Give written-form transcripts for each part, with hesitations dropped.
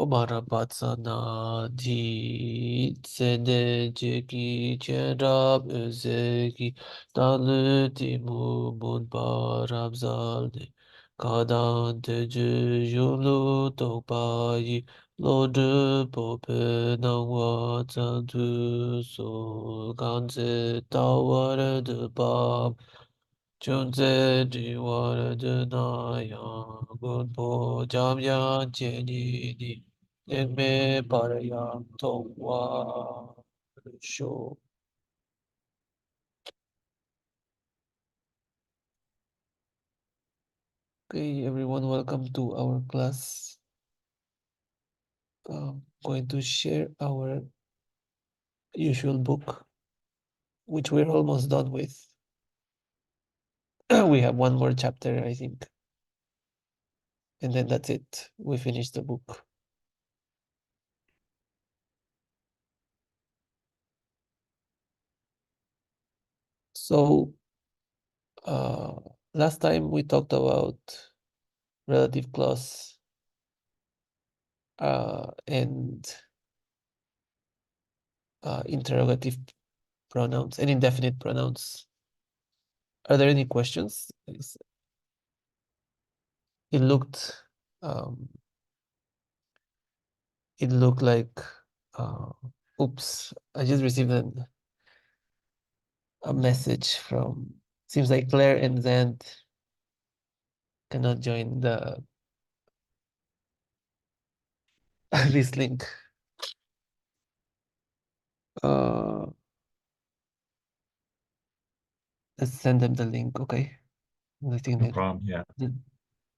Omarabatsana di tsene jeki cherab özeki dalı timu mun barab zalde kadan tecü yulu tokpayi lodru pope nangwa tsantu so ganze tawar de bab chunze diwar de naya gunpo jamya jeni Eme parayam tongwa show. Okay, everyone, welcome to our class. Going to share our usual book, which we're almost done with. We have one more chapter, I think, and then that's it. We finish the book. So, last time we talked about relative clause and interrogative pronouns and indefinite pronouns. Are there any questions? It looked um, it looked like uh, oops, I just received a message from seems like Claire and Zand cannot join the this link. Uh, let's send them the link, okay? I think No that problem. Yeah.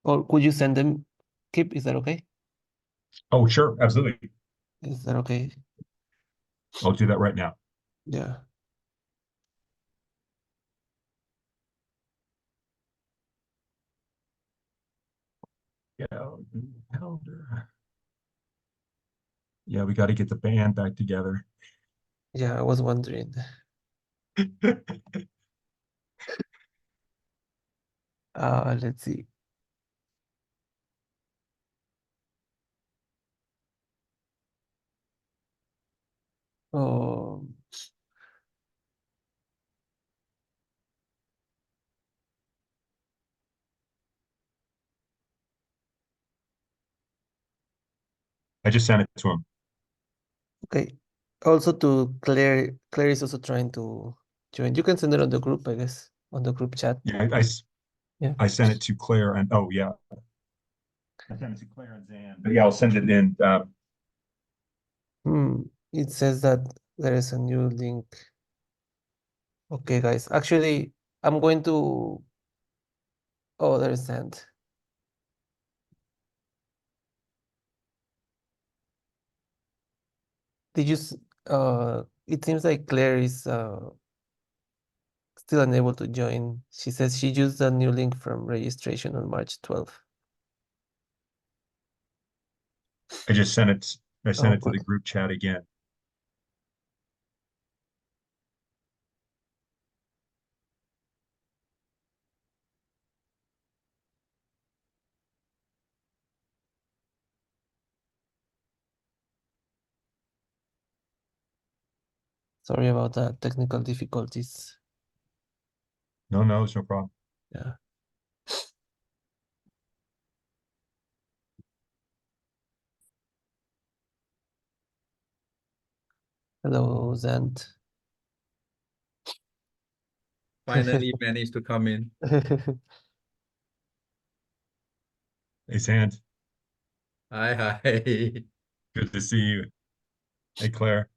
or could you send them? Kip, is that okay? Oh, sure. Absolutely. Is that okay? I'll do that right now. Yeah. Yeah. Calendar. Yeah, we got to get the band back together. Yeah, I was wondering. Let's see. Oh, I just sent it to him. okay. Also to Claire, Claire is also trying to join. You can send it on the group, I guess, on the group chat. Yeah, Yeah. I sent it to Claire and oh yeah, I sent it to Claire and Zan. But yeah, I'll send it in. It says that there is a new link. Okay, guys. Actually, I'm going to. Oh, there is sent. Did you? It seems like Claire is still unable to join. She says she used a new link from registration on March 12th. I just sent it. I sent Oh, it to the good. group chat again. Sorry about that technical difficulties. No, no, it's no problem. Yeah. Hello, Zant. Finally managed to come in. Hey, Sant, Hi, hi. good to see you. Hey, Claire.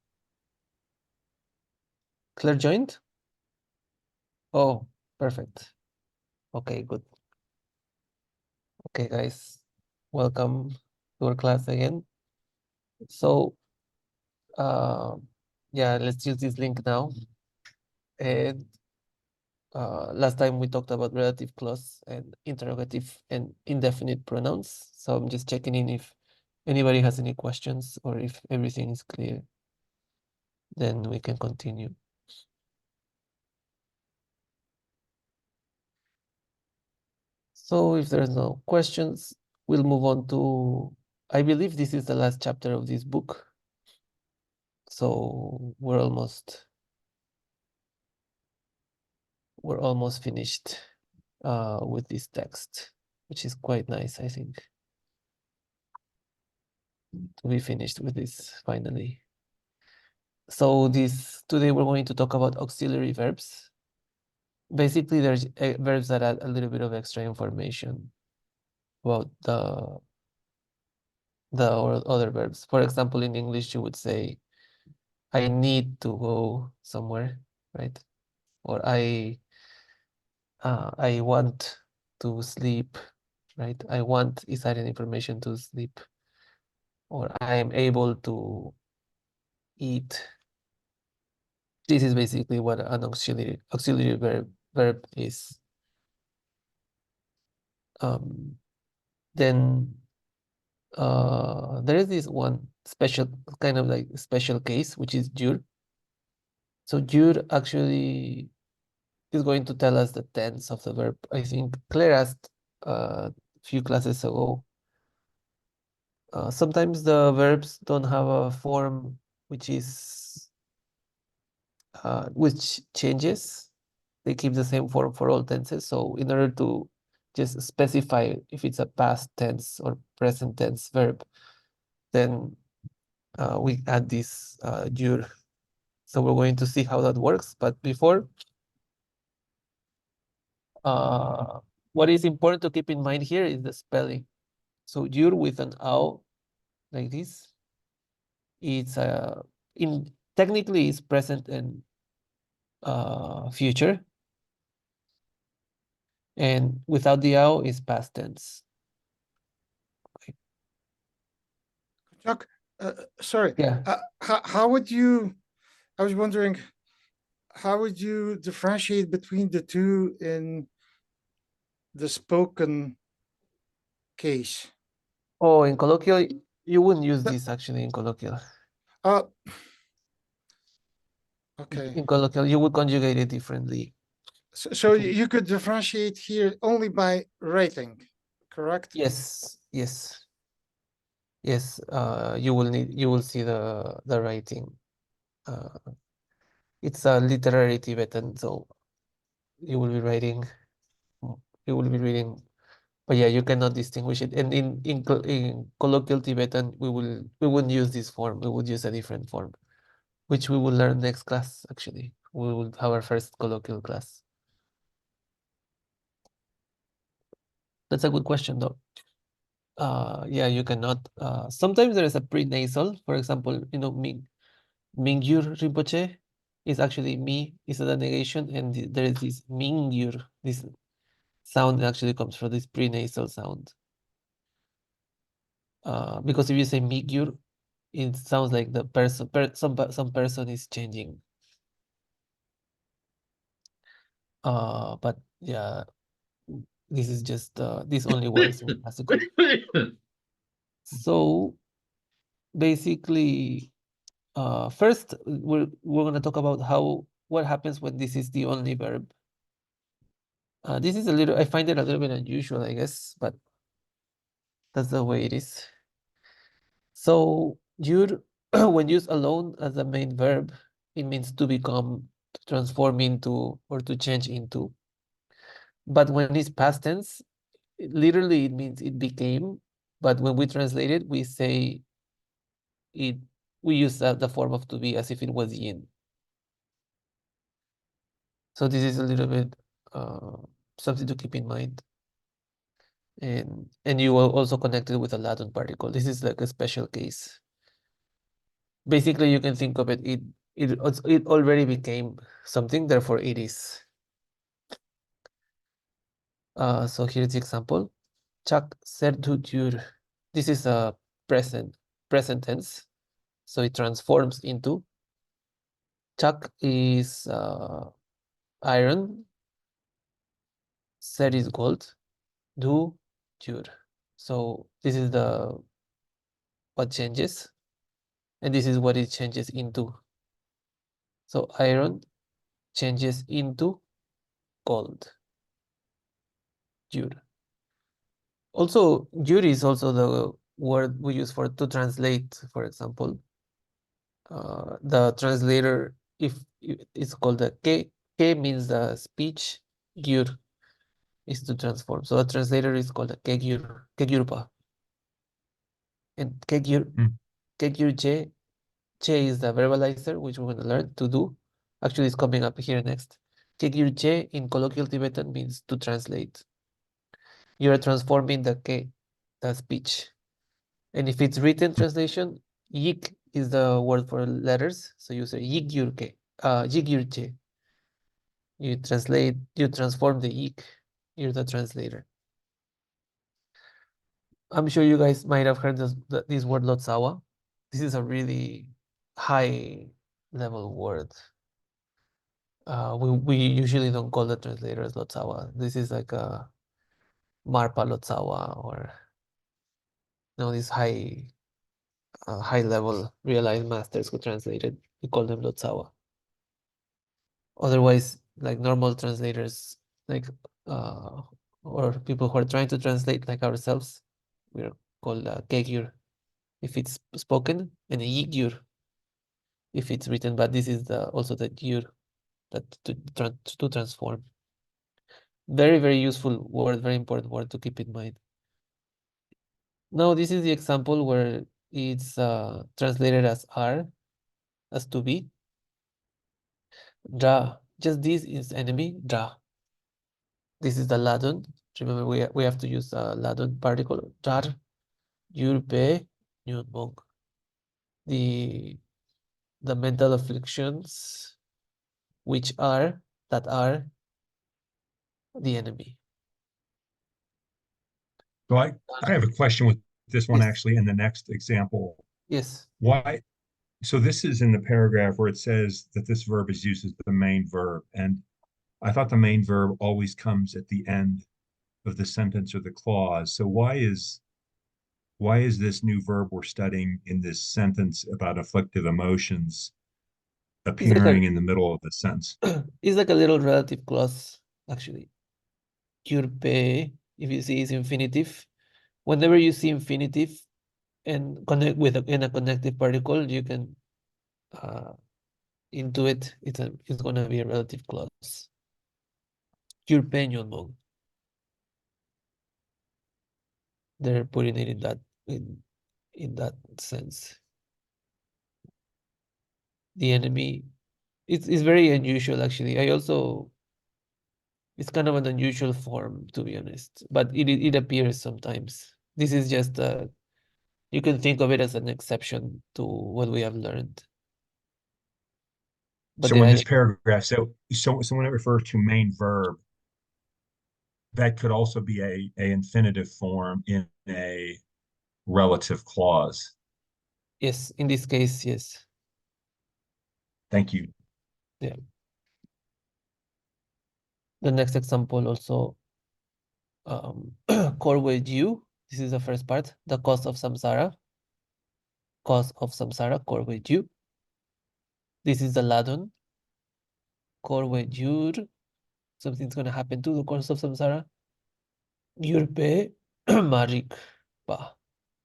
Claire joined? Oh, perfect. Okay, good. Okay, guys, welcome to our class again. So, yeah, let's use this link now. And last time we talked about relative clause and interrogative and indefinite pronouns. So I'm just checking in if anybody has any questions or if everything is clear, then we can continue. So if there's no questions, we'll move on to, I believe this is the last chapter of this book. So we're almost finished with this text, which is quite nice, I think, to be finished with this finally. So today we're going to talk about auxiliary verbs. Basically, there's verbs that add a little bit of extra information about the other verbs. For example, in English, you would say, I need to go somewhere, right? Or I want to sleep, right? I want is adding information to sleep. Or I am able to eat. This is basically what an auxiliary verb is. Then there is this one special kind of like special case, which is jur. So jur actually is going to tell us the tense of the verb. I think Claire asked a few classes ago. Sometimes the verbs don't have a form which is which changes. They keep the same form for all tenses. So in order to just specify if it's a past tense or present tense verb, then we add this jur. So we're going to see how that works. But before, what is important to keep in mind here is the spelling. So jur with an ow like this, it's in technically it's present and future, and without the ow is past tense. Chuck, sorry. Yeah. How would you? I was wondering, how would you differentiate between the two in the spoken case? Oh, in colloquial, you wouldn't use The- this actually in colloquial. Uh, okay. In colloquial, you would conjugate it differently. So you could differentiate here only by writing, correct? Yes, yes, yes. You will see the writing. Uh, it's a literary Tibetan, so you will be writing, you will be reading. But yeah, you cannot distinguish it. And in colloquial Tibetan, we wouldn't use this form. We would use a different form, which we will learn next class. Actually, we will have our first colloquial class. That's a good question, though. Yeah, you cannot. Sometimes there is a pre-nasal. For example, Mingyur Rinpoche is actually mi is a negation, and there is this Mingyur. This sound actually comes from this pre-nasal sound. Because if you say Migyur, it sounds like the person, some person is changing. But yeah, this is just this only works in classical. So basically, first we're gonna talk about what happens when this is the only verb. This is I find it a little bit unusual, I guess, but that's the way it is. So you're when used alone as the main verb, it means to become, to transform into, or to change into. But when it's past tense, literally it means it became. But when we translate it, we say it. We use the form of to be as if it was yin. So this is a little bit something to keep in mind. And you will also connect it with a Latin particle. This is like a special case. Basically, you can think of it. It already became something, therefore it is. So here's the example. Chak sertutur. This is a present tense. So it transforms into. Chak is iron. Ser is gold. Du tur. So this is the what changes, and this is what it changes into. So iron changes into gold. Jur. Also, jur is also the word we use for to translate. For example, the translator, if it's called a ke means the speech, gyur is to transform. So a translator is called a kegyurpa. And kegyurche, che is the verbalizer, which we're going to learn to do. Actually, it's coming up here next. Kegyurche in colloquial Tibetan means to translate. You're transforming the speech. And if it's written translation, yik is the word for letters. So you say yigyurke, yigyurche. You transform the yik. You're the translator. I'm sure you guys might have heard this word lotsawa. This is a really high level word. We usually don't call the translators lotsawa. This is like a marpa lotsawa, or this high level realized masters who translated. We call them lotsawa. Otherwise, like normal translators, like or people who are trying to translate like ourselves, we're called kegyur if it's spoken, and a yigyur if it's written. But this is also the gyur, that to transform. Very, very useful word, very important word to keep in mind. Now, this is the example where it's translated as are, as to be. Dra, just this is enemy, dra. This is the ladun. Remember, we have to use a ladun particle. Dar, yurpe, nyunmong. The mental afflictions, that are the enemy. So I have a question with this one Yes. actually in the next example. Yes. Why? So this is in the paragraph where it says that this verb is used as the main verb. And I thought the main verb always comes at the end of the sentence or the clause. So why is this new verb we're studying in this sentence about afflictive emotions It's like appearing in the middle of the sentence? it's like a little relative clause, actually. Yurpe, if you see, is infinitive. Whenever you see infinitive and connect with in a connective particle, you can intuit it's gonna be a relative clause. Yurpe nyonmong. They're putting it in that sense. The enemy, it's very unusual actually. It's kind of an unusual form, to be honest, but it appears sometimes. This is just you can think of it as an exception to what we have learned. But So in this paragraph, so when it refers to main verb, that could also be a infinitive form in a relative clause. yes, in this case, yes. Thank you. Yeah. The next example also, core with you. This is the first part, the cause of samsara. cause of samsara, korwe ju. This is the ladon. Korwe jur. Something's going to happen to the cause of samsara. Yurpe marik pa.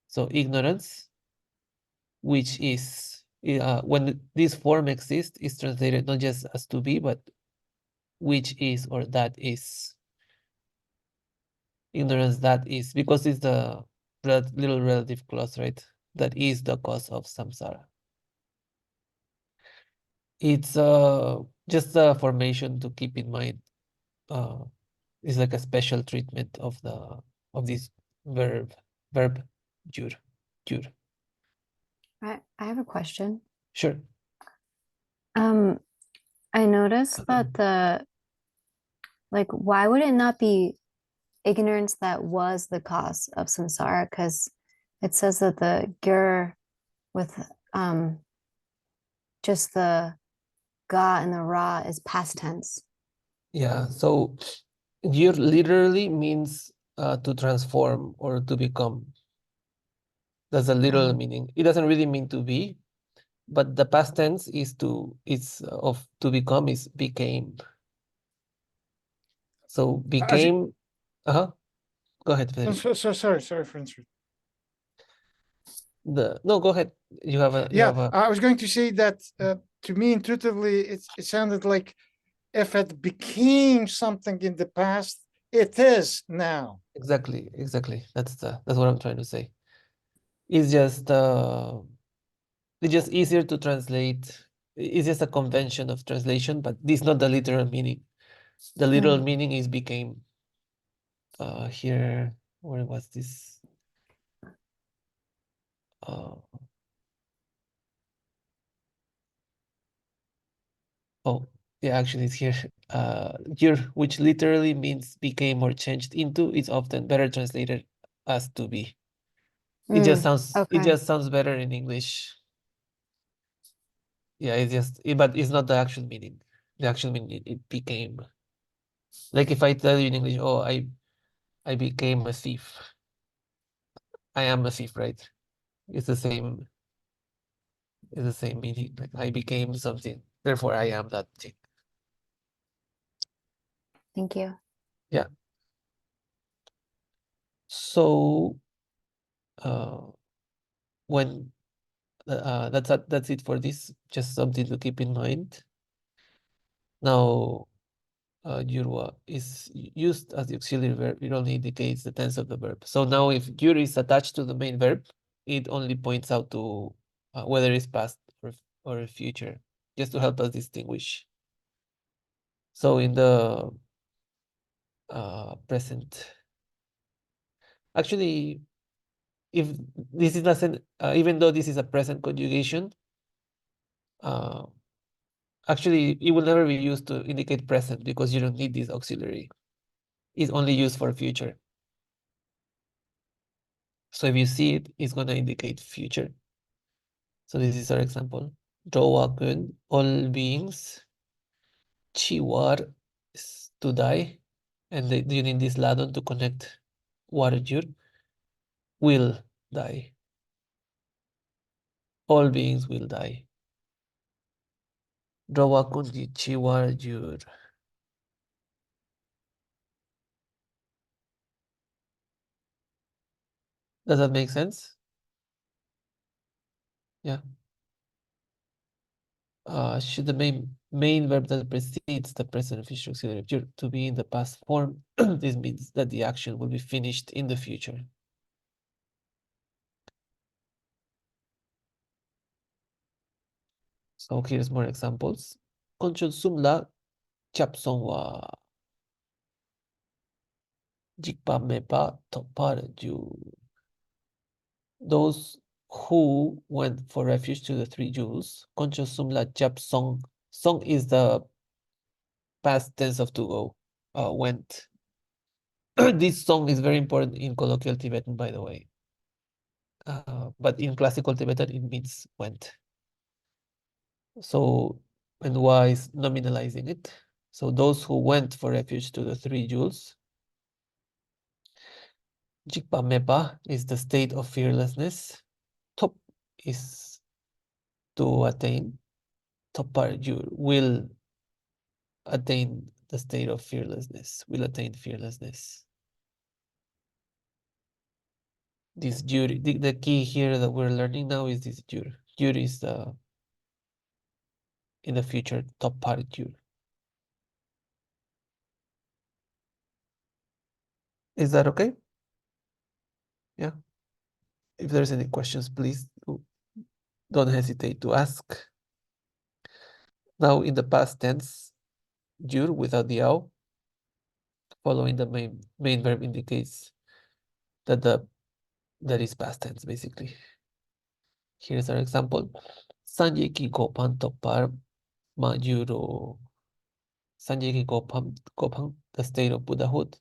So ignorance, which is when this form exists, is translated not just as to be, but which is or that is. Ignorance that is, because it's the little relative clause, right? That is the cause of samsara. It's just a formation to keep in mind. It's like a special treatment of this verb jur. I have a question. Sure. I noticed that why would it not be ignorance that was the cause of samsara? Because it says that the gur with just the ga and the ra is past tense. Yeah, so jur literally means to transform or to become. That's a literal meaning. It doesn't really mean to be, but the past tense is of to become is became. So became. Go ahead, I'm Federico. sorry for interrupting. No, go ahead. You have a I was going to say that to me intuitively, it sounded like if it became something in the past, it is now. exactly. That's what I'm trying to say. It's just easier to translate. It's just a convention of translation, but this is not the literal meaning. The literal meaning is became. Here, where was this? Oh, yeah, actually it's here. Year, which literally means became or changed into, is often better translated as to be. It just sounds better in English. Yeah, but it's not the actual meaning. The actual meaning, it became. Like if I tell you in English, oh, I became a thief. I am a thief, right? It's the same. It's the same meaning. Like I became something. Therefore, I am that thing. Thank you. Yeah. So, when that's it for this. Just something to keep in mind. Now, yurwa is used as the auxiliary verb. It only indicates the tense of the verb. So now, if yur is attached to the main verb, it only points out to whether it's past or future, just to help us distinguish. So in the present, actually, if this is doesn't, even though this is a present conjugation, actually, it will never be used to indicate present because you don't need this auxiliary. It's only used for future. So if you see it, it's going to indicate future. So this is our example. Drawakun, all beings. Chiwar is to die. And you need this ladon to connect warjur. Will die. All beings will die. Drawakun di chiwarjur. Does that make sense? Yeah. Should the main verb that precedes the present future auxiliary to be in the past form, this means that the action will be finished in the future. So here's more examples. Conchon sumla chapsongwa jikpa mepa topar ju. Those who went for refuge to the three jewels. Conchon sumla chapsong. Song is the past tense of to go. Went. This song is very important in colloquial Tibetan, by the way. But in classical Tibetan, it means went. So, and why is nominalizing it? So those who went for refuge to the three jewels. Jikpa Mepa is the state of fearlessness. Top is to attain. Topar Jur will attain the state of fearlessness, will attain fearlessness. This Jur, the key here that we're learning now is this Jur. Jur is in the future, Topar Jur. Is that okay? Yeah. If there's any questions, please don't hesitate to ask. Now in the past tense, Jur without the ao, following the main verb indicates that that is past tense basically. Here's our example. Sanje ki gopan topar majuro. Sanje ki gopan, the state of Buddhahood.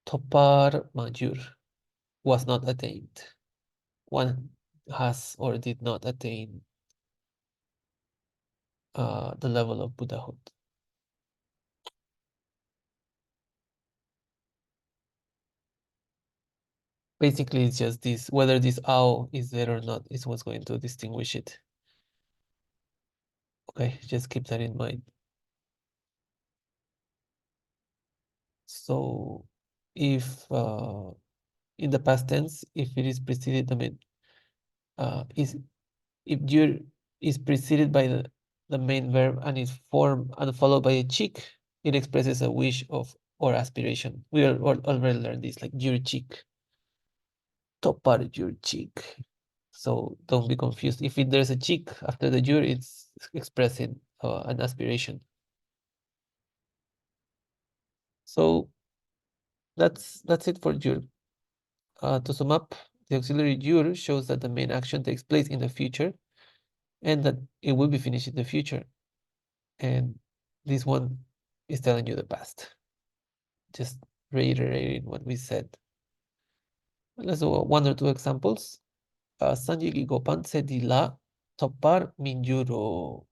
Topar majur was not attained. One has or did not attain the level of Buddhahood. Basically, it's just this, whether this ao is there or not is what's going to distinguish it. Okay, just keep that in mind. So if in the past tense, if it is preceded, I mean, if jur is preceded by the main verb and is formed and followed by a cheek, it expresses a wish of or aspiration. We already learned this, like jur cheek. Topar jur cheek. So don't be confused. If there's a cheek after the jur, it's expressing an aspiration. So that's it for jur. To sum up, the auxiliary jur shows that the main action takes place in the future and that it will be finished in the future. And this one is telling you the past. Just reiterating what we said. Let's do one or two examples. Sanjigi Gopan sedila topar minjuro.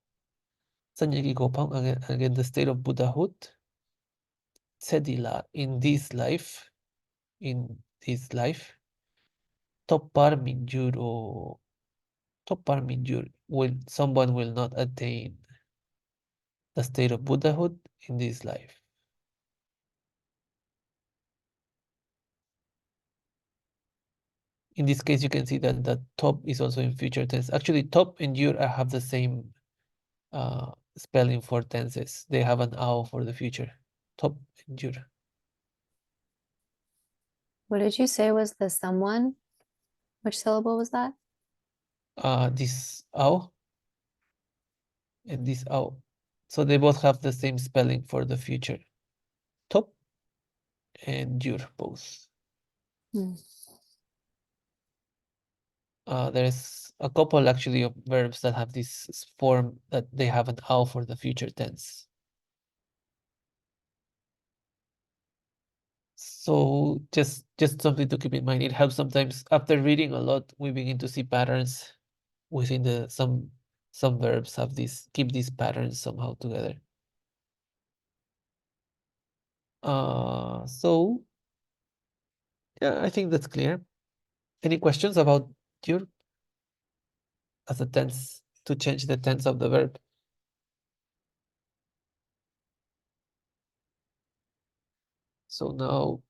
Sanjigi Gopan, again, the state of Buddhahood. Sedila, in this life, topar minjuro. Topar minjur, someone will not attain the state of Buddhahood in this life. In this case, you can see that the top is also in future tense. Actually, top and jur have the same spelling for tenses. They have an ao for the future. Top and jur. What did you say was the someone? Which syllable was that? This ao and this ao. So they both have the same spelling for the future. Top and jur both. Hmm. There's a couple actually of verbs that have this form that they have an ao for the future tense. So just something to keep in mind. It helps sometimes after reading a lot, we begin to see patterns within some verbs have keep these patterns somehow together. So yeah, I think that's clear. Any questions about jur as a tense to change the tense of the verb? So now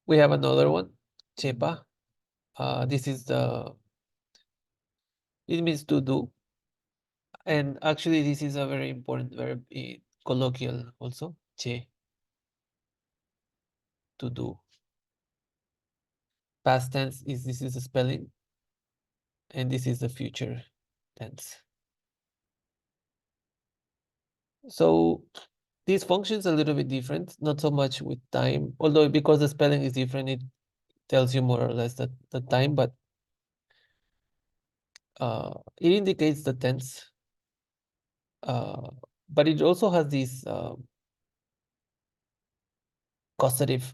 we have another one, chepa. This is it means to do. And actually this is a very important verb in colloquial also, che, to do. Past tense this is the spelling, and this is the future tense. So this functions a little bit different, not so much with time, although because the spelling is different, it tells you more or less the time, but it indicates the tense. But it also has these causative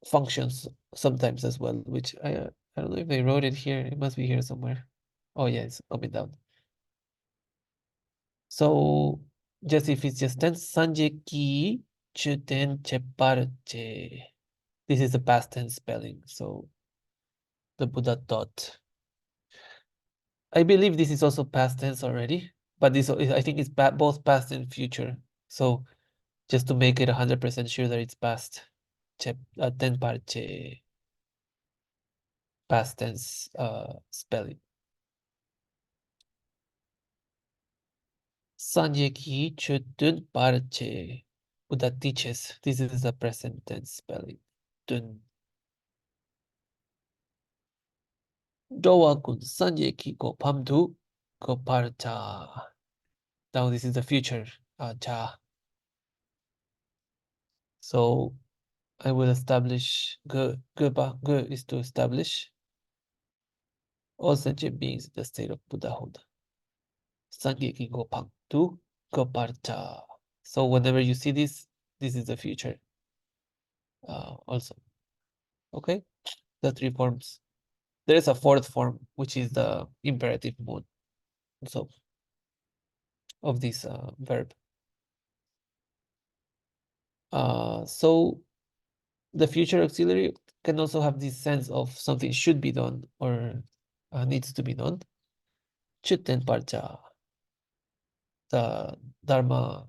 functions sometimes as well, which I don't know if they wrote it here. It must be here somewhere. Oh yeah, it's coming down. So just if it's just tense, sanje ki chuten cheparche. This is the past tense spelling. So the Buddha taught. I believe this is also past tense already, but this I think it's both past and future. So just to make it 100% sure that it's past, ten parche past tense spelling. Sanyeki chudun parche. Buddha teaches. This is the present tense spelling. Dun. Dowa kun sanyeki go pamdu go parcha. Now this is the future. Cha. So I will establish ge. Ge is to establish all sentient beings in the state of Buddhahood. Sangeki go pamdu go parcha. So whenever you see this is the future. Also. Okay? The three forms. There is a fourth form, which is the imperative mode. So of this verb. So the future auxiliary can also have this sense of something should be done or needs to be done. Chitten parcha. The dharma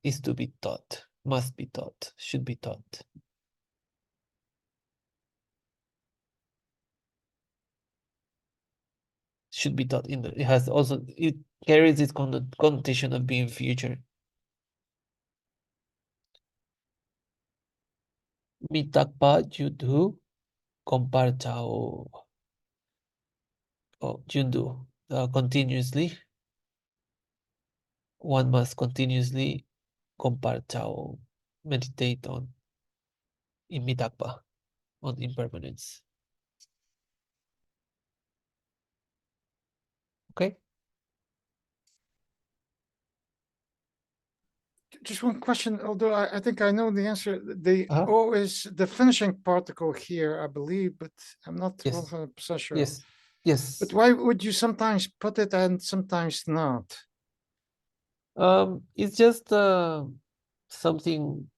is to be taught, must be taught, should be taught. Should be taught in the. It has also it carries this connotation of being future. Mitakpa judu comparchao. Oh, jundu. Continuously. One must continuously comparchao. Meditate on imitakpa, on impermanence. Okay. Just one question, although I think I know the answer. The Uh-huh. O is the finishing particle here, I believe, but I'm not Yes. 100% sure. Yes. Yes. But why would you sometimes put it and sometimes not? It's just something.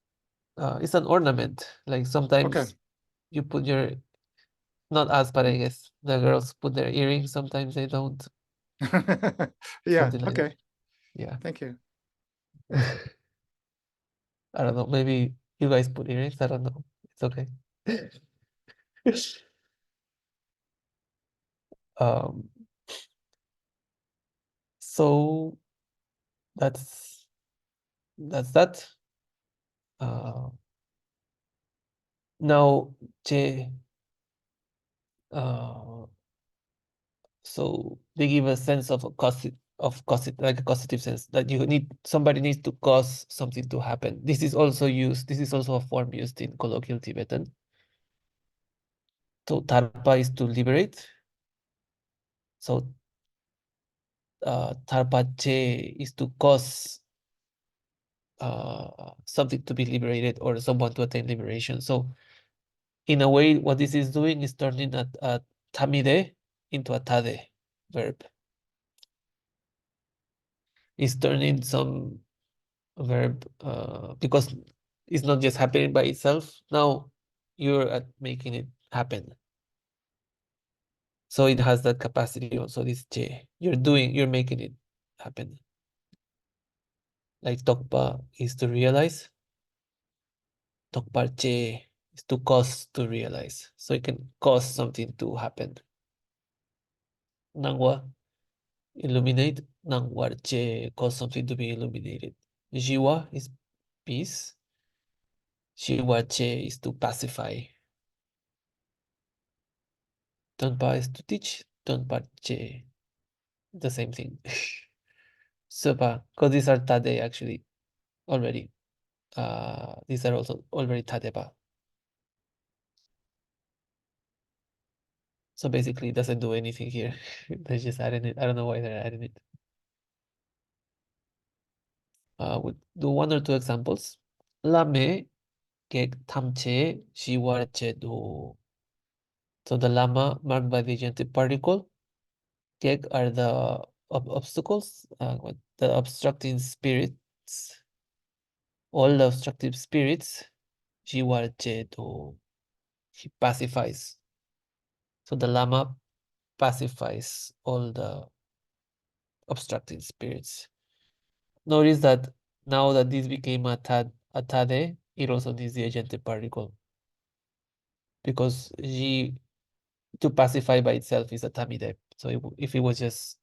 It's an ornament. Like sometimes Okay. you put your. Not us, but I guess the girls put their earrings. Sometimes they don't. Yeah. Something like that. Okay. Yeah. Thank you. I don't know. Maybe you guys put earrings. I don't know. It's okay. Um. So that's that. Now, Che. So they give a sense of a like a causative sense that somebody needs to cause something to happen. This is also a form used in colloquial Tibetan. So tarpa is to liberate. So tarpa che is to cause something to be liberated or someone to attain liberation. So in a way, what this is doing is turning a tamide into a tade verb. It's turning some verb because it's not just happening by itself. Now you're at making it happen. So it has that capacity also, this che. You're making it happen. Like tokpa is to realize. Tokpa che is to cause to realize. So it can cause something to happen. Nangwa, illuminate. Nangwar che, cause something to be illuminated. Jiwa is peace. Shiwa che is to pacify. Tonpa is to teach. Tonpa che, the same thing. Supa, because these are tade actually already. These are also already tadeba. So basically it doesn't do anything here. They're just adding it. I don't know why they're adding it. We'll do one or two examples. Lame kek tamche shiwarche do. So the lama marked by the agentive particle. Kek are the obstacles, the obstructing spirits. All the obstructive spirits, shiwarche do. He pacifies. So the Lama pacifies all the obstructing spirits. Notice that now that this became a Tade, it also needs the agentic particle. Because G to pacify by itself is a Tamide. So if it was just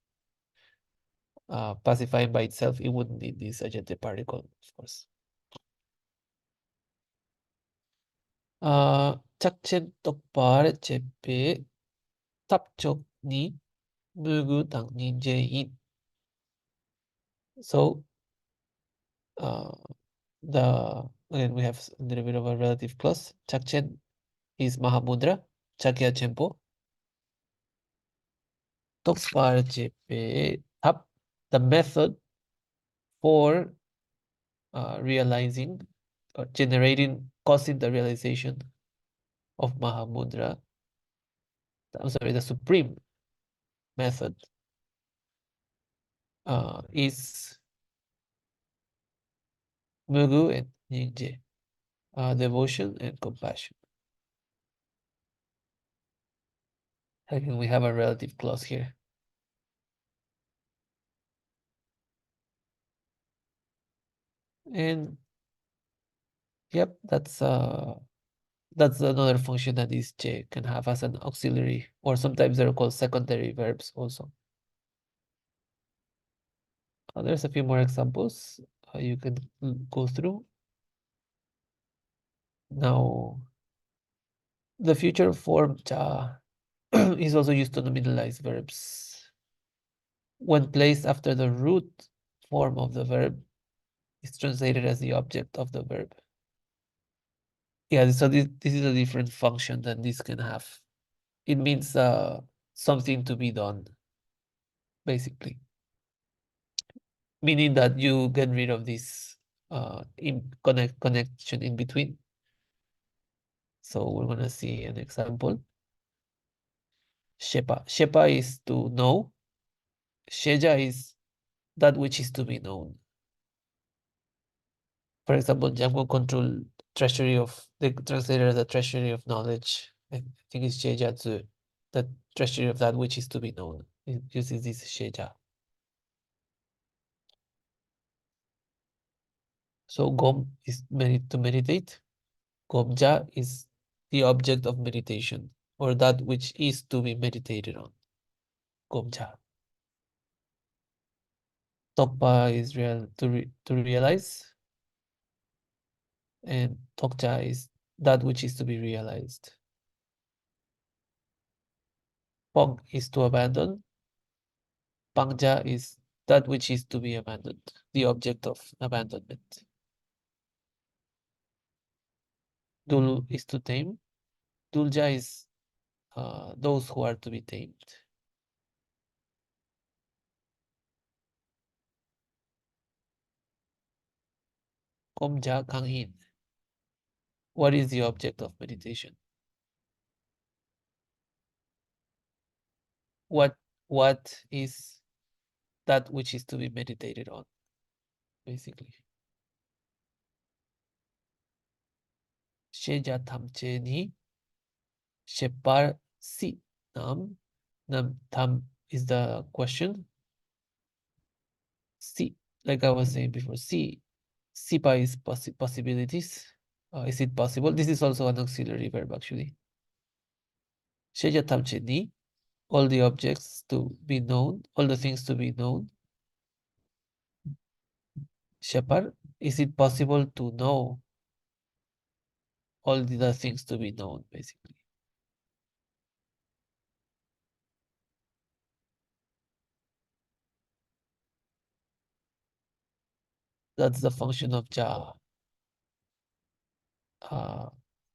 pacifying by itself, it wouldn't need this agentic particle, of course. Chakchen tokpar chepe tapchok ni mugu tang ninje. So again we have a little bit of a relative clause. Chakchen is Mahamudra, Chakya Chempo. Tokpar chepe tap, the method for realizing or causing the realization of Mahamudra. I'm sorry, the supreme method is Mugu and Nyingje, devotion and compassion. Again, we have a relative clause here. And yep, that's another function that this J can have as an auxiliary, or sometimes they're called secondary verbs also. There's a few more examples you can go through. Now, the future form cha is also used to nominalize verbs. When placed after the root form of the verb, it's translated as the object of the verb. Yeah, so this is a different function that this can have. It means something to be done, basically. Meaning that you get rid of this connection in between. So we're gonna see an example. Shepa. Shepa is to know. Sheja is that which is to be known. For example, Django control treasury of the translator as the treasury of knowledge. I think it's Sheijatsu, the treasury of that which is to be known. It uses this Sheja. So Gom is to meditate. Gomja is the object of meditation, or that which is to be meditated on. Gomja. Tokpa is to realize, and Tokja is that which is to be realized. Pong is to abandon. Pangja is that which is to be abandoned, the object of abandonment. Dulu is to tame. Dulja is those who are to be tamed. Komja Kanghin. What is the object of meditation? What is that which is to be meditated on, basically? Sheja Tamche ni Shepar Si Nam. Tam is the question. Si, like I was saying before, Sipa is possibilities. Is it possible? This is also an auxiliary verb, actually. Sheja Tamche ni, all the objects to be known, all the things to be known. Shepar, is it possible to know all the things to be known, basically? That's the function of Ja.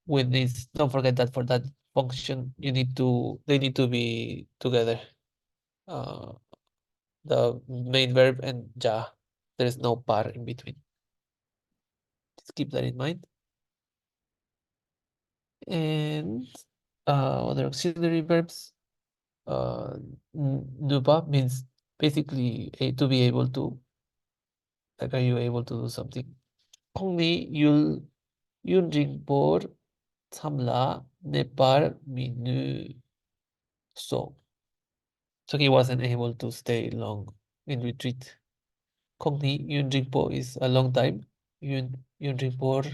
With this, don't forget that for that function, they need to be together. The main verb and Ja. There is no par in between. Just keep that in mind. And other auxiliary verbs. Nuba means basically to be able to. Like, are you able to do something? Kongni yul yunjing por samla nepar minu. So he wasn't able to stay long in retreat. Không ni Yun Rinpo is a long time. Yun Rinpo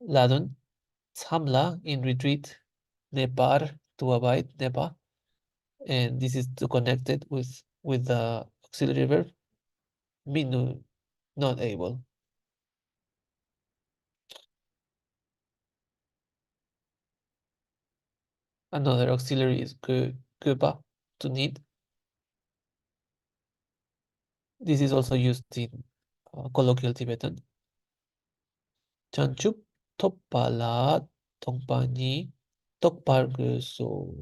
Ladun Samla in retreat. Nepal to abide Nepal. And this is to connect it with the auxiliary verb. Minu not able. Another auxiliary is Gopa to need. This is also used in colloquial Tibetan. Chanchup Topala Tongpani Tokparguso.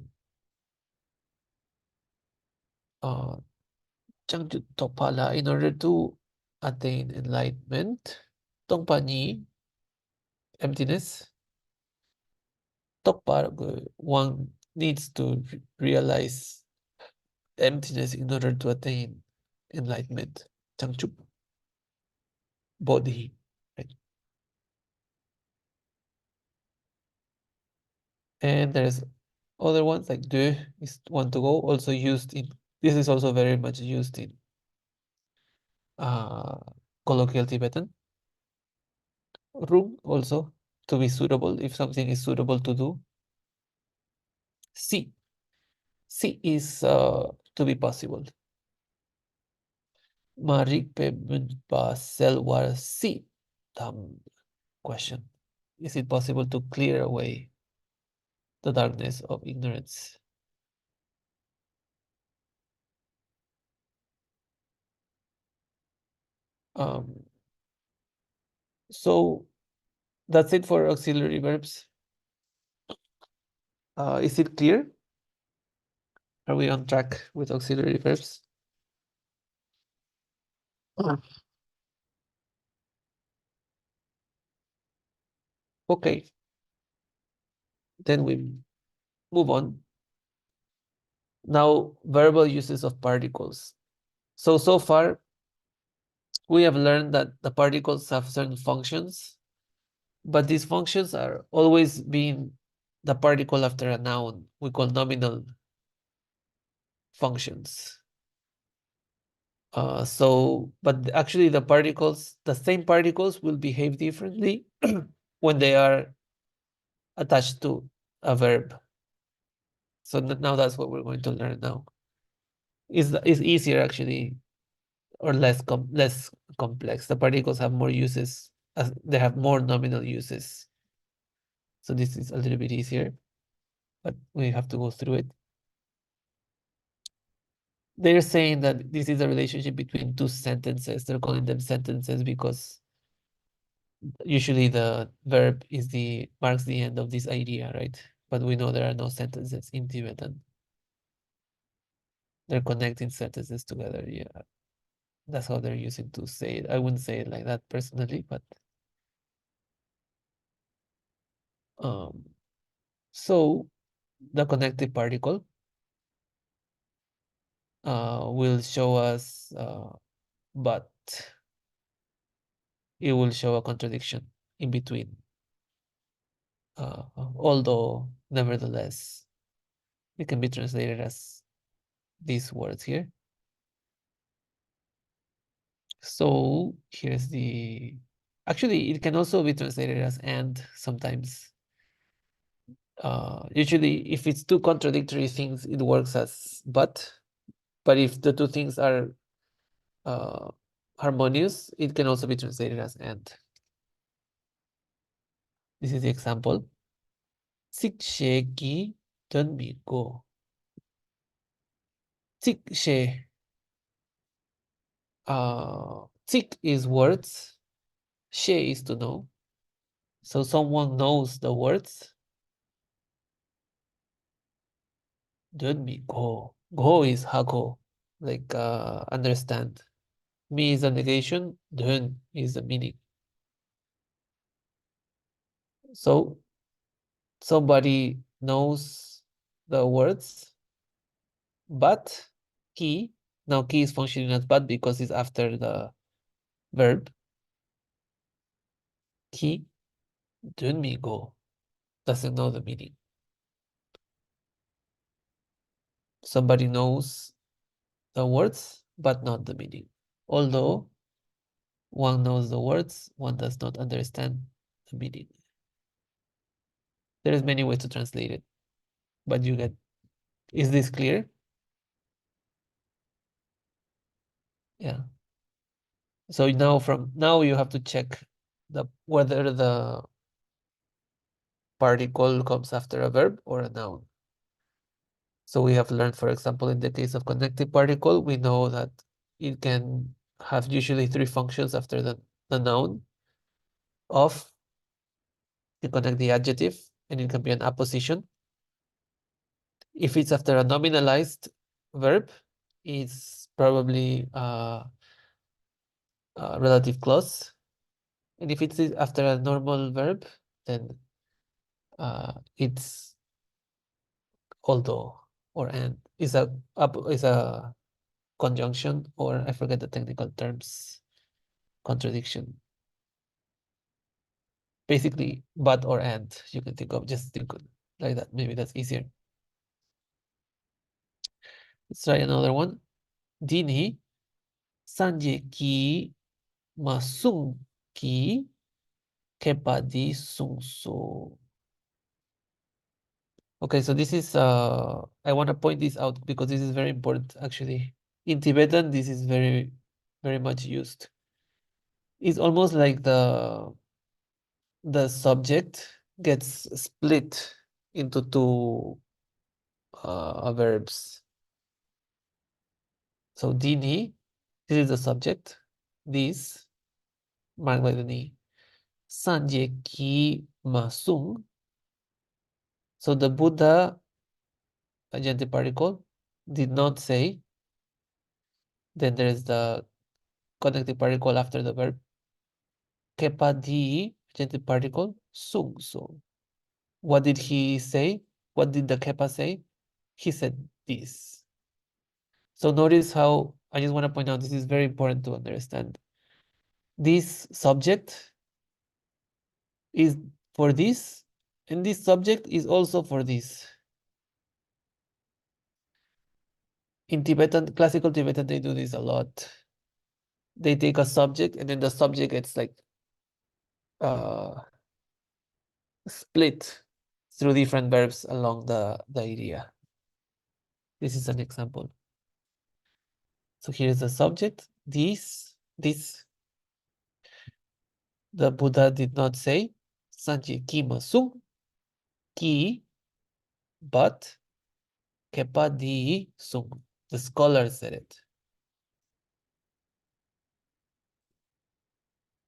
Chanchup Topala in order to attain enlightenment. Tongpani emptiness. Tokpargu one needs to realize emptiness in order to attain enlightenment. Changchup Bodhi. Right? And there's other ones like de is one to go, also used in, this is also very much used in colloquial Tibetan. Rung also to be suitable, if something is suitable to do. Si. Si is to be possible. Marik pe ba selwar si tam question. Is it possible to clear away the darkness of ignorance? So that's it for auxiliary verbs. Is it clear? Are we on track with auxiliary verbs? Okay, then we move on. Now, verbal uses of particles. So far, we have learned that the particles have certain functions, but these functions are always being the particle after a noun. We call nominal functions. But actually the particles, the same particles will behave differently when they are attached to a verb. So now that's what we're going to learn now. Is easier actually, or less complex. The particles have more uses, as they have more nominal uses. So this is a little bit easier, but we have to go through it. They're saying that this is a relationship between two sentences. They're calling them sentences because usually the verb is marks the end of this idea, right? But we know there are no sentences in Tibetan. They're connecting sentences together. Yeah, that's how they're using to say it. I wouldn't say it like that personally, but so the connective particle will show us, but it will show a contradiction in between. Although, nevertheless, it can be translated as these words here. So here's actually, it can also be translated as and sometimes. Usually, if it's two contradictory things, it works as but if the two things are harmonious, it can also be translated as and. This is the example. Sik ki dun mi go. Sik Sik is words. She is to know. So someone knows the words. Dun mi go. Go is hako, like understand. Mi is a negation. Dun is the meaning. So somebody knows the words, but ki, now ki is functioning as but because it's after the verb. Ki dun mi go doesn't know the meaning. somebody knows the words, but not the meaning. Although one knows the words, one does not understand the meaning. There is many ways to translate it, but you get, is this clear? Yeah. So now you have to check whether the particle comes after a verb or a noun. So we have learned, for example, in the case of connective particle, we know that it can have usually three functions after the noun of to connect the adjective, and it can be an apposition. If it's after a nominalized verb, it's probably a relative clause. And if it's after a normal verb, then it's although or and is a conjunction, or I forget the technical terms, contradiction. Basically, but or and you can just think like that. Maybe that's easier. Let's try another one. Dini sanje ki masung ki kepadi sungso. Okay, so this is I want to point this out because this is very important actually. In Tibetan, this is very, very much used. It's almost like the subject gets split into two verbs. So dini, this is the subject. This, marked by the ni. Sanje ki masung. So the Buddha, agentive particle, did not say. Then there is the connective particle after the verb. Kepa di, agentive particle, sung so. What did he say? What did the Kepa say? He said this. So notice how, I just want to point out, this is very important to understand. This subject is for this, and this subject is also for this. In Tibetan, classical Tibetan, they do this a lot. They take a subject, and then the subject gets like split through different verbs along the idea. This is an example. So here's the subject. This, the Buddha did not say. Sanji ki masung, ki, but, kepa di sung. The scholar said it.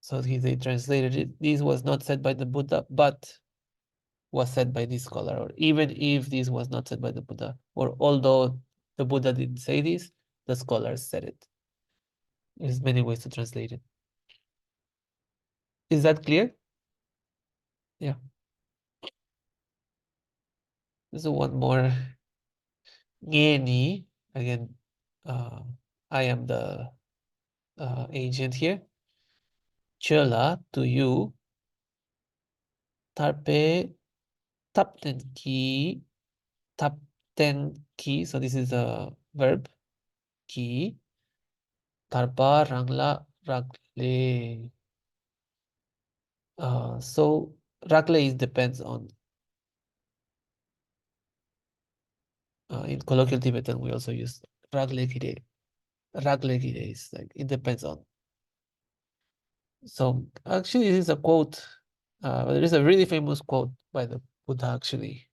So they translated it. This was not said by the Buddha, but was said by this scholar. Or even if this was not said by the Buddha, or although the Buddha didn't say this, the scholars said it. There's many ways to translate it. Is that clear? Yeah. There's one more. Ngeni. Again, I am the agent here. Chola to you. Tarpe tapten ki. Tapten ki. So this is a verb. Ki. Tarpa rangla ragle. So ragle is depends on. In colloquial Tibetan, we also use ragle kire. Ragle kire is like it depends on. So actually, this is a quote. There is a really famous quote by the Buddha. Actually,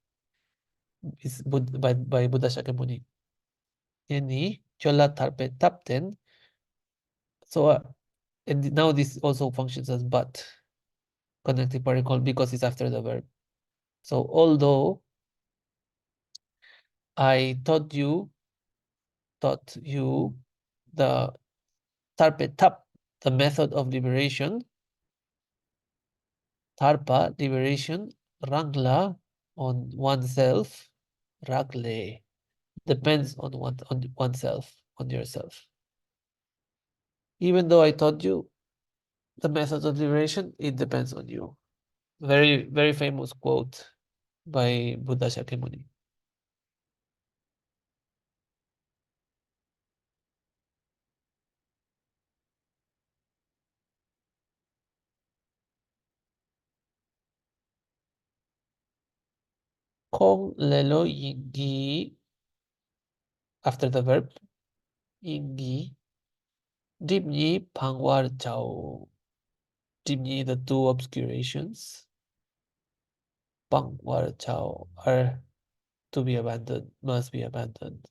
it's by Buddha Shakyamuni. Yeni chola tarpe tapten. So and now this also functions as but connective particle because it's after the verb. So although I taught you the tarpe tap, the method of liberation. Tarpa, liberation. Rangla, on oneself. Ragle, depends on oneself, on yourself. Even though I taught you the method of liberation, it depends on you. Very, very famous quote by Buddha Shakyamuni. Kong lelo yingi after the verb yingi. Dimni pangwar chao. Dimni, the two obscurations. Pangwar chao are to be abandoned, must be abandoned.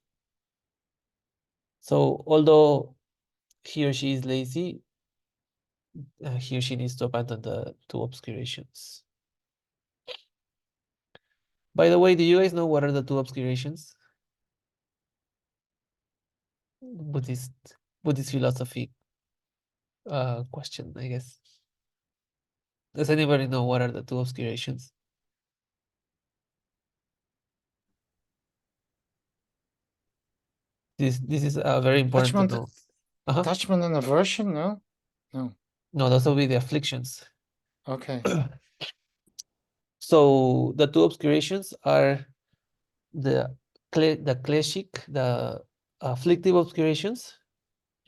So although he or she is lazy, he or she needs to abandon the two obscurations. By the way, do you guys know what are the two obscurations? Buddhist philosophy question, I guess. Does anybody know what are the two obscurations? This is very important to Attachment, know. Uh-huh. attachment and aversion. No, no. No, those will be the afflictions. Okay. So the two obscurations are the kleshik, the afflictive obscurations,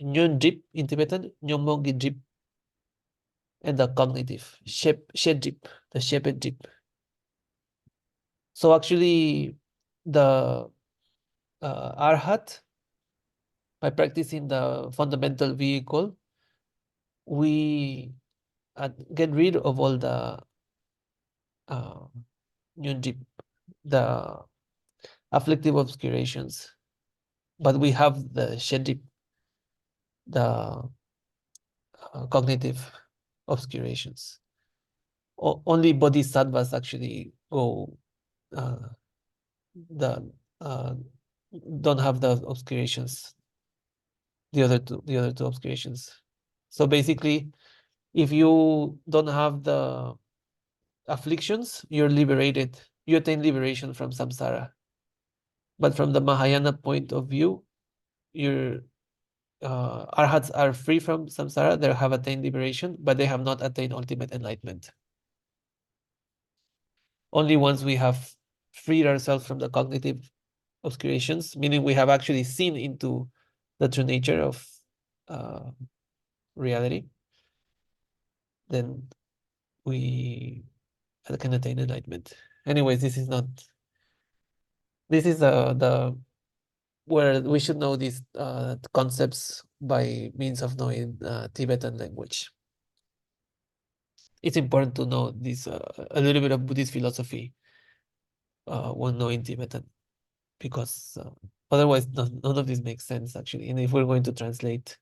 nyonjip in Tibetan, nyomongijip, and the cognitive, shedjip, the shepedjip. So actually, the arhat, by practicing the fundamental vehicle, we get rid of all the nyonjip, the afflictive obscurations, but we have the shedjip, the cognitive obscurations. Only bodhisattvas actually go the don't have the obscurations, the other two obscurations. So basically, if you don't have the afflictions, you're liberated. You attain liberation from samsara. But from the Mahayana point of view, your arhats are free from samsara. They have attained liberation, but they have not attained ultimate enlightenment. Only once we have freed ourselves from the cognitive obscurations, meaning we have actually seen into the true nature of reality, then we can attain enlightenment. Anyways, this is the where we should know these concepts by means of knowing Tibetan language. It's important to know this a little bit of Buddhist philosophy when knowing Tibetan, because otherwise none of this makes sense actually. And if we're going to translate,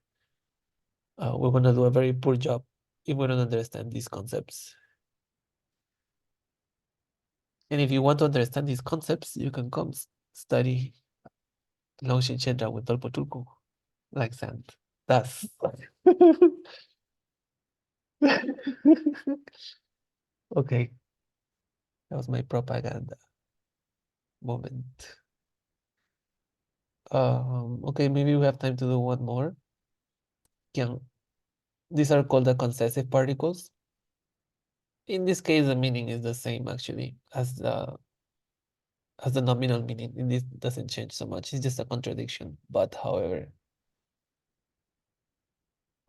we're going to do a very poor job if we don't understand these concepts. And if you want to understand these concepts, you can come study Longshin Chendra with Dolpo Tulku, like Sand does. Okay, that was my propaganda moment. Okay, maybe we have time to do one more. These are called the concessive particles. In this case, the meaning is the same actually as the nominal meaning. And this doesn't change so much. It's just a contradiction. But however,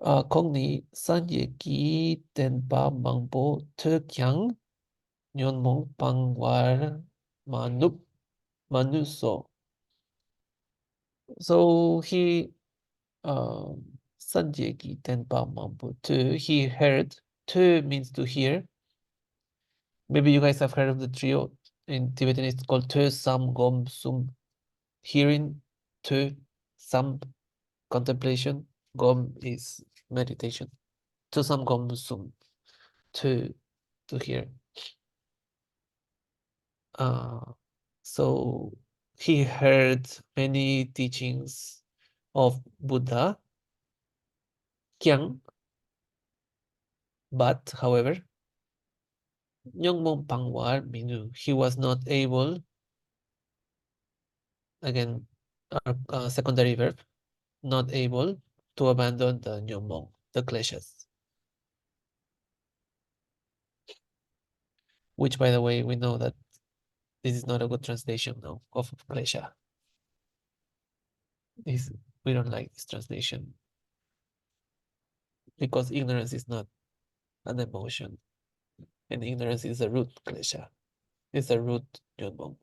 Kongni sanye ki tenpa mangpo te kyang nyon mong pangwar manuso. So he sanje ki tenpa mangpo te, he heard. Te means to hear. Maybe you guys have heard of the trio. In Tibetan, it's called Te Sam Gom Sum. Hearing, Te Sam, contemplation, Gom is meditation. Te Sam Gom Sum, Te, to hear. So he heard many teachings of Buddha, Kyang, but however, Nyongmong Pangwar Minu, he was not able, again, secondary verb, not able to abandon the Nyongmong, the kleshas. Which, by the way, we know that this is not a good translation now of klesha. We don't like this translation because ignorance is not an emotion, and ignorance is a root klesha. It's a root Nyongmong.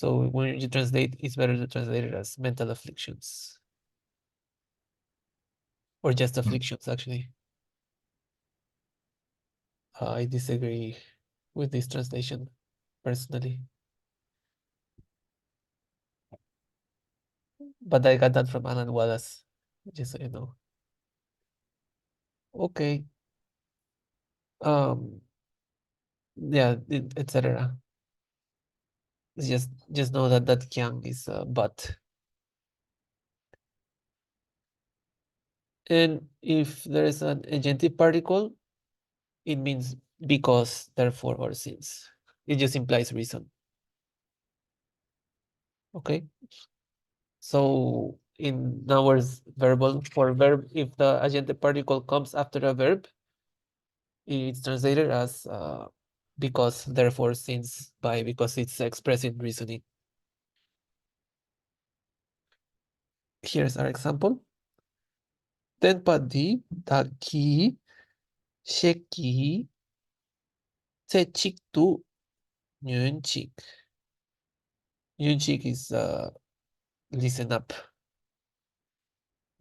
So when you translate, it's better to translate it as mental afflictions. Or just afflictions, actually. I disagree with this translation, personally. But I got that from Alan Wallace, just so you know. Okay. Yeah, etc. Just know that that kyang is but. And if there is an agentive particle, it means because, therefore, or since. It just implies reason. Okay. So in our verbal, for verb, if the agentive particle comes after a verb, it's translated as because, therefore, since, by, because it's expressing reasoning. Here's our example. Tenpadi, daki, sheki, techiktu, nyunchik. Nyunchik is listen up,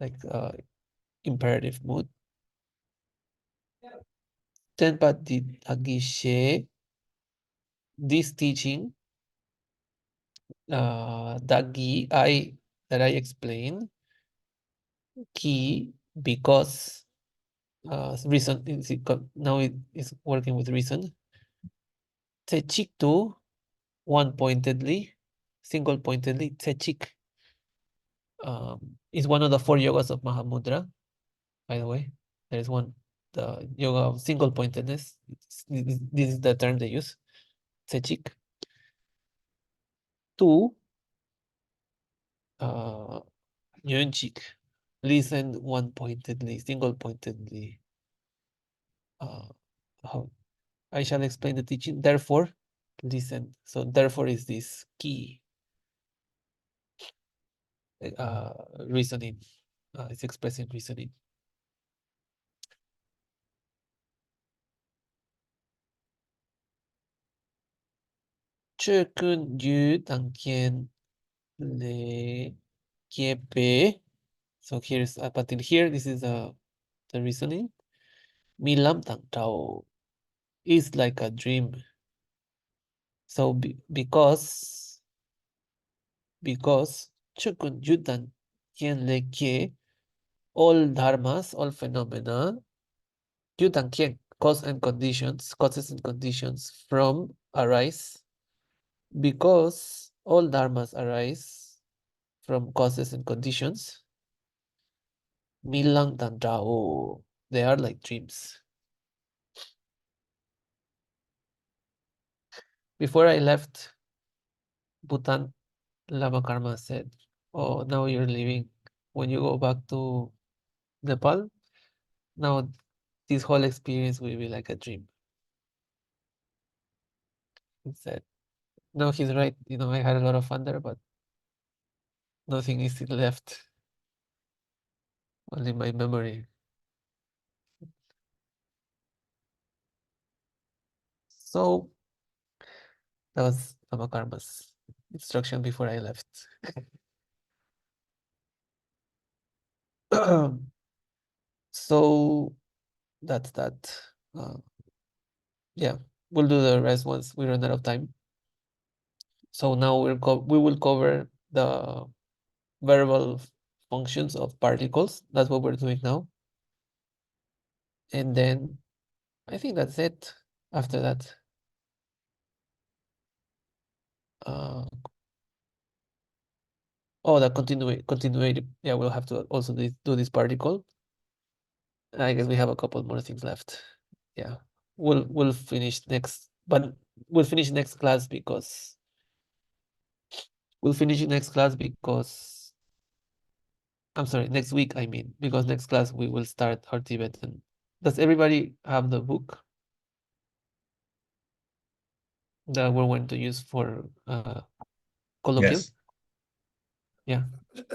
like imperative mood. Tenpadi, dagi, she, this teaching, dagi, that I explained, ki, because, reason, now it is working with reason. Techiktu, one pointedly, single pointedly, techik. Is one of the 4 yogas of Mahamudra, by the way. There is one, the yoga of single pointedness. This is the term they use, techik. 2, nyunchik, listen one pointedly, single pointedly. How I shall explain the teaching. Therefore, listen. So therefore is this key reasoning. It's expressing reasoning. Chukun yu tangkien le kiepe. So here's up until here. This is the reasoning. Milam tang tao is like a dream. So because chukun yu tangkien le kie, all dharmas, all phenomena, yu tangkien, causes and conditions from arise, because all dharmas arise from causes and conditions. Milang dan Dao, they are like dreams. Before I left Bhutan, Lama Karma said, "Oh, now you're leaving. When you go back to Nepal, now this whole experience will be like a dream." He said, "No, he's right. You know, I had a lot of fun there, but nothing is still left. Only my memory." So that was Lama Karma's instruction before I left. So that's that. Yeah, we'll do the rest once we run out of time. So now we will cover the verbal functions of particles. That's what we're doing now. And then I think that's it. After that, the continuity. Yeah, we'll have to also do this particle. I guess we have a couple more things left. Yeah, we'll finish next, but we'll finish next class because I'm sorry, next week, I mean, because next class we will start our Tibetan. Does everybody have the book that we're going to use for colloquial? Yes. Yeah.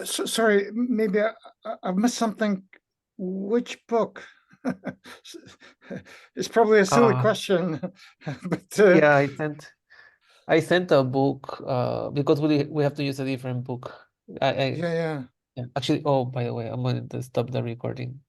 Sorry, maybe I've missed something. Which book? It's probably a silly question, but Yeah, I sent I sent a book because we have to use a different book. Yeah. Yeah. Actually, oh, by the way, I'm going to stop the recording.